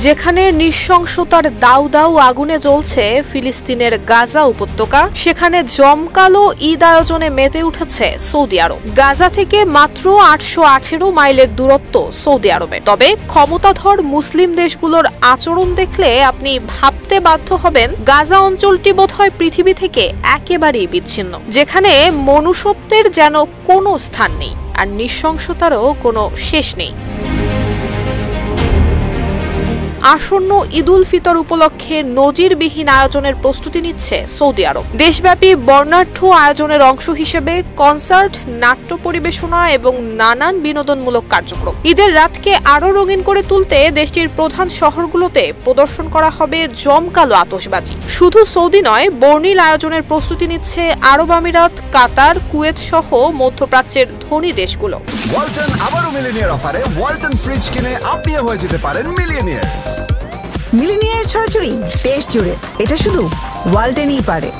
যেখানে নৃশংসতার দাউ দাউ আগুনে জ্বলছে ফিলিস্তিনের গাজা উপত্যকা, সেখানে জমকালো ঈদ আয়োজনে মেতে উঠেছে সৌদি আরব। গাজা থেকে মাত্র 818 মাইলের দূরত্ব সৌদি আরবে। তবে ক্ষমতাধর মুসলিম দেশগুলোর আচরণ দেখলে আপনি ভাবতে বাধ্য হবেন গাজা অঞ্চলটি বোধহয় পৃথিবী থেকে একেবারেই বিচ্ছিন্ন, যেখানে মনুষ্যত্বের যেন কোনো স্থান নেই আর নৃশংসতারও কোনো শেষ নেই। আসন্ন ঈদ উল ফিতর উপলক্ষে নজিরবিহীন আয়োজনের প্রস্তুতি নিচ্ছে সৌদি আরব। দেশব্যাপী বর্ণাঢ্য আয়োজনের অংশ হিসেবে কনসার্ট, নাট্য পরিবেশনা এবং নানান বিনোদনমূলক কার্যক্রম। ঈদের রাতকে আরও রঙিন করে তুলতে দেশটির প্রধান শহরগুলোতে প্রদর্শন করা হবে জমকালো আতশবাজি। শুধু সৌদি নয়, বর্ণিল আয়োজনের প্রস্তুতি নিচ্ছে আরব আমিরাত, কাতার, কুয়েত সহ মধ্যপ্রাচ্যের ধনী দেশগুলো। ওয়ালটন আবারও মিলিনিয়ার অফারে ওয়ালটন ফ্রিজ কিনে আপনিও হয়ে যেতে পারেন মিলিয়নিয়ার। মিলিনিয়ার ছড়াছড়ি দেশ জুড়ে, এটা শুধু ওয়ালটেনই পারে।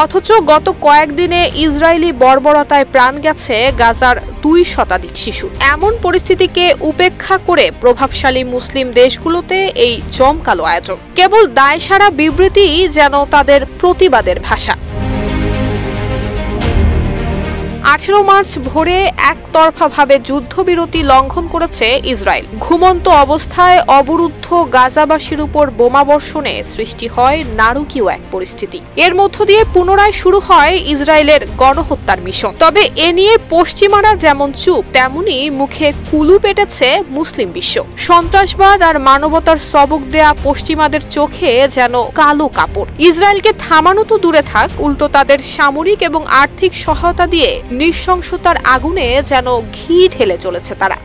অথচ গত কয়েকদিনে ইসরায়েলি বর্বরতায় প্রাণ গেছে গাজার 2 শতাধিক শিশু। এমন পরিস্থিতিকে উপেক্ষা করে প্রভাবশালী মুসলিম দেশগুলোতে এই জমকালো আয়োজন। কেবল দায়সারা বিবৃতিই যেন তাদের প্রতিবাদের ভাষা। 18 মার্চ ভোরে একতরফাভাবে যুদ্ধবিরতি লঙ্ঘন করেছে ইসরায়েল। ঘুমন্ত অবস্থায় অবরুদ্ধ গাজাবাসীর উপর বোমাবর্ষণে সৃষ্টি হয় নারকীয় এক পরিস্থিতি। এর মধ্য দিয়ে পুনরায় শুরু হয় ইসরায়েলের গণহত্যার মিশন। তবে এ নিয়ে পশ্চিমারা যেমন চুপ, তেমনি মুখে কুলু পেটেছে মুসলিম বিশ্ব। সন্ত্রাসবাদ আর মানবতার সবক দেয়া পশ্চিমাদের চোখে যেন কালো কাপড়। ইসরায়েলকে থামানো তো দূরে থাক, উল্টো তাদের সামরিক এবং আর্থিক সহায়তা দিয়ে নৃশংসতার আগুনে যেন ঘি ঢেলে চলেছে তারা।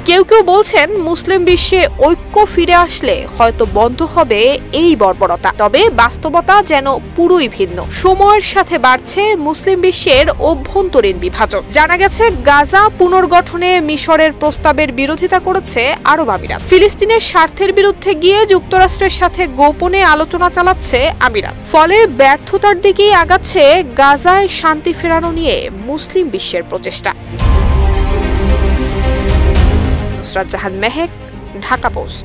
কেউ কেউ বলছেন মুসলিম বিশ্বে ঐক্য ফিরে আসলে হয়তো বন্ধ হবে এই বর্বরতা। তবে বাস্তবতা যেন পুরোই ভিন্ন। সময়ের সাথে বাড়ছে মুসলিম বিশ্বের অভ্যন্তরীণ বিভাজন। জানা গেছে গাজা পুনর্গঠনে মিশরের প্রস্তাবের বিরোধিতা করেছে আরব আমিরাত। ফিলিস্তিনের স্বার্থের বিরুদ্ধে গিয়ে যুক্তরাষ্ট্রের সাথে গোপনে আলোচনা চালাচ্ছে আমিরাত। ফলে ব্যর্থতার দিকেই আগাচ্ছে গাজায় শান্তি ফেরানো নিয়ে মুসলিম বিশ্বের প্রচেষ্টা। নুসরাত জাহান মেহেক, ঢাকা পোস্ট।